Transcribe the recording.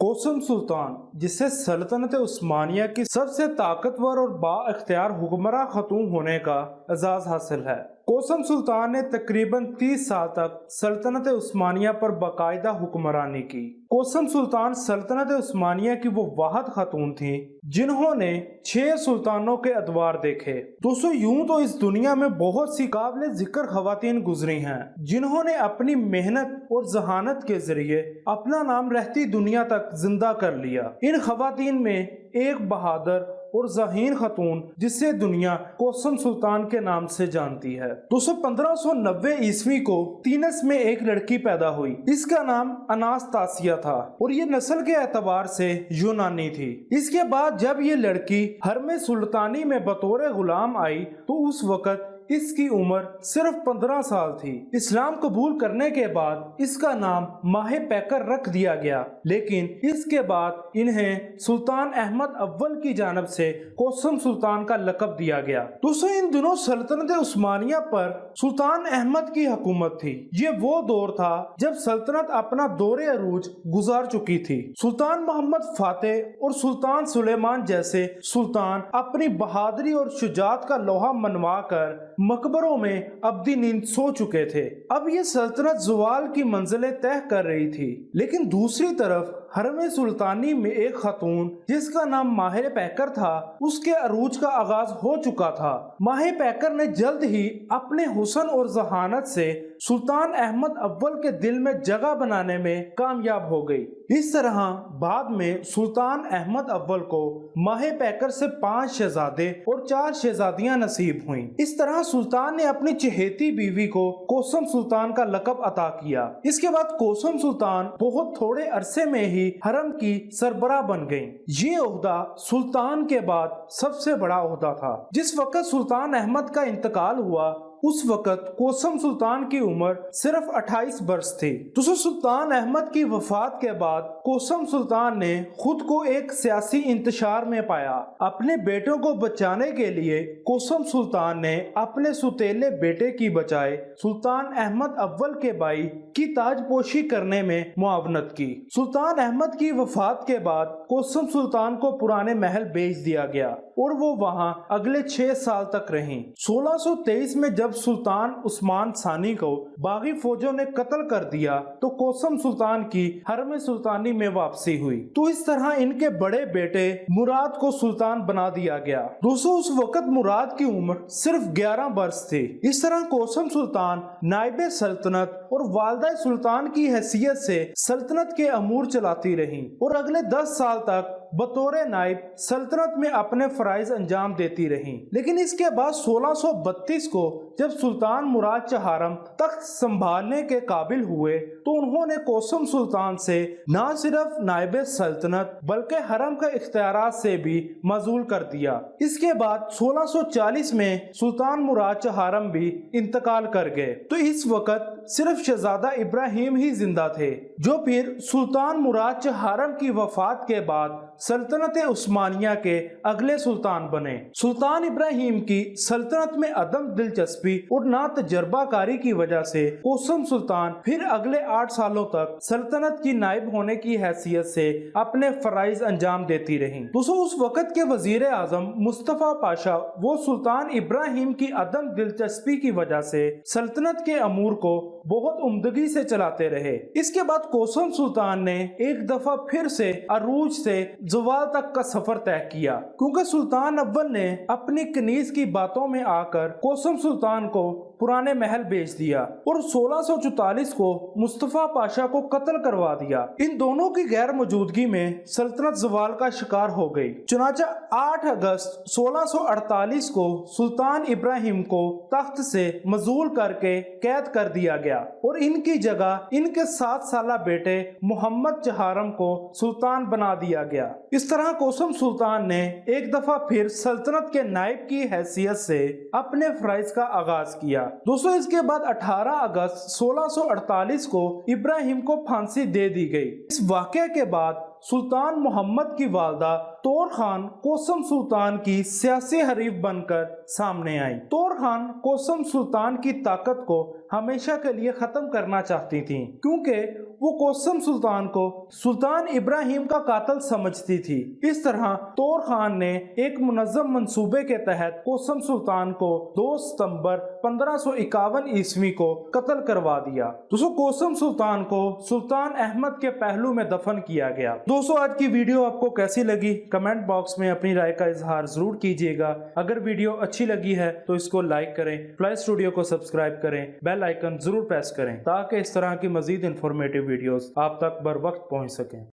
कोसम सुल्तान, जिसे सल्तनत उस्मानिया की सबसे ताकतवर और बाइख्तियार हुक्मरान खतून होने का एजाज हासिल है। कोसम सुल्तान ने तकरीबन 30 साल तक सल्तनत उस्मानिया पर बाकायदा हुक्मरानी की। कोसम सुल्तान सल्तनत उस्मानिया की वो वाहद खातून थी जिन्होंने 6 सुल्तानों के अदवार देखे। दोस्तों, यूं तो इस दुनिया में बहुत सी काबिल जिक्र खवातीन गुजरी हैं जिन्होंने अपनी मेहनत और जहानत के जरिए अपना नाम रहती दुनिया तक जिंदा कर लिया। इन खवातीन में एक बहादुर और ज़हीन खतून जिसे दुनिया कोसम सुल्तान के नाम से जानती है। 1590 ईस्वी को तीनस में एक लड़की पैदा हुई। इसका नाम अनास्तासिया था और ये नस्ल के एतबार से यूनानी थी। इसके बाद जब ये लड़की हरमे सुल्तानी में बतौर गुलाम आई तो उस वक्त इसकी उम्र सिर्फ 15 साल थी। इस्लाम कबूल करने के बाद इसका नाम माहे पैकर रख दिया गया, लेकिन इसके बाद इन्हें सुल्तान अहमद अव्वल की जानब से कोसम सुल्तान का लक़ब दिया गया। दोस्तों, इन दिनों सल्तनत उस्मानिया पर सुल्तान अहमद की हुकूमत थी। ये वो दौर था जब सल्तनत अपना दौरे अरूज गुजार चुकी थी। सुल्तान मोहम्मद फातेह और सुल्तान सुलेमान जैसे सुल्तान अपनी बहादुरी और शुजात का लोहा मनवा कर मकबरों में अब्दी नींद सो चुके थे। अब ये सल्तनत ज़वाल की मंजिलें तय कर रही थी, लेकिन दूसरी तरफ हरमे सुल्तानी में एक खातून जिसका नाम माहे पैकर था, उसके अरूज का आगाज हो चुका था। माहे पैकर ने जल्द ही अपने हुस्न और जहानत से सुल्तान अहमद अव्वल के दिल में जगह बनाने में कामयाब हो गई। इस तरह बाद में सुल्तान अहमद अव्वल को माहे पैकर से 5 शहजादे और 4 शहजादियां नसीब हुईं। इस तरह सुल्तान ने अपनी चहेती बीवी को कोसम सुल्तान का लक़ब अता किया। इसके बाद कोसम सुल्तान बहुत थोड़े अरसे में ही हरम की सरबराह बन गईं। ये ओहदा सुल्तान के बाद सबसे बड़ा ओहदा था। जिस वक्त सुल्तान अहमद का इंतकाल हुआ उस वक्त कोसम सुल्तान की उम्र सिर्फ 28 वर्ष थी। दूसरे सुल्तान अहमद की वफात के बाद कोसम सुल्तान ने खुद को एक सियासी इंतशार में पाया। अपने बेटों को बचाने के लिए कोसम सुल्तान ने अपने सुतेले बेटे की बजाय सुल्तान अहमद अव्वल के भाई की ताजपोशी करने में मुआवनत की। सुल्तान अहमद की वफात के बाद कोसम सुल्तान को पुराने महल भेज दिया गया और वो वहाँ अगले 6 साल तक रहीं। 1623 में जब सुल्तान उस्मान सानी को बागी फौजों ने कत्ल कर दिया तो कोसम सुल्तान की हरम सुल्तानी में वापसी हुई। तो इस तरह इनके बड़े बेटे मुराद को सुल्तान बना दिया गया। दोस्तों, उस वक्त मुराद की उम्र सिर्फ 11 वर्ष थी। इस तरह कोसम सुल्तान नायबे सल्तनत और वालदा सुल्तान की हैसियत से सल्तनत के अमूर चलाती रहीं और अगले 10 साल तक बतौर नाइब सल्तनत में अपने फराइज अंजाम देती रहीं। लेकिन इसके बाद 1632 को जब सुल्तान मुराद चहारम तख्त संभालने के काबिल हुए तो उन्होंने कोसम सुल्तान से न सिर्फ नाइब सल्तनत बल्कि हरम के इख्तियारात से भी मजूल कर दिया। इसके बाद 1640 में सुल्तान मुराद चहारम भी इंतकाल कर गए तो इस वक्त सिर्फ शहजादा इब्राहिम ही जिंदा थे, जो फिर सुल्तान मुराद चहारम की वफात के बाद सल्तनत उस्मानिया के अगले सुल्तान बने। सुल्तान इब्राहिम की सल्तनत में अदम दिलचस्पी और ना तजर्बाकारी की वजह से कोसम सुल्तान फिर अगले 8 सालों तक सल्तनत की नायब होने की हैसियत से अपने फराइज अंजाम देती रहीं। दोस्तों, उस वक्त के वजीर आजम मुस्तफा पाशा वो सुल्तान इब्राहिम की अदम दिलचस्पी की वजह से सल्तनत के अमूर को बहुत उम्दगी से चलाते रहे। इसके बाद कोसम सुल्तान ने एक दफा फिर से अरूज से ज़वाल तक का सफर तय किया, क्योंकि सुल्तान अव्वल ने अपनी कनीज की बातों में आकर कोसम सुल्तान को पुराने महल भेज दिया और 1644 को मुस्तफा पाशा को कत्ल करवा दिया। इन दोनों की गैर मौजूदगी में सल्तनत ज़वाल का शिकार हो गई। चुनांचे 8 अगस्त 1648 को सुल्तान इब्राहिम को तख्त से मजूल करके कैद कर दिया गया और इनकी जगह इनके 7 साला बेटे मोहम्मद चहारम को सुल्तान बना दिया गया। इस तरह कोसम सुल्तान ने एक दफा फिर सल्तनत के नायब की हैसियत से अपने फराइज का आगाज किया। दोस्तों, इसके बाद 18 अगस्त 1648 को इब्राहिम को फांसी दे दी गई। इस वाक़े के बाद सुल्तान मोहम्मद की वालदा तौर खान कोसम सुल्तान की सियासी हरीफ बनकर सामने आई। तौर खान कोसम सुल्तान की ताकत को हमेशा के लिए खत्म करना चाहती थी, क्योंकि वो कोसम सुल्तान को सुल्तान इब्राहिम का कातिल समझती थी। इस तरह तौर खान ने एक मुनज़्ज़म मंसूबे के तहत कोसम सुल्तान को 2 सितंबर 1551 ईस्वी को कत्ल करवा दिया। दोस्तों, कोसम सुल्तान को सुल्तान अहमद के पहलू में दफन किया गया। दोस्तों, आज की वीडियो आपको कैसी लगी कमेंट बॉक्स में अपनी राय का इजहार जरूर कीजिएगा। अगर वीडियो अच्छी लगी है तो इसको लाइक करें, फ्लाई स्टूडियो को सब्सक्राइब करें, बेल आइकन जरूर प्रेस करें ताकि इस तरह की मजीद इंफॉर्मेटिव वीडियोस आप तक बर वक्त पहुंच सकें।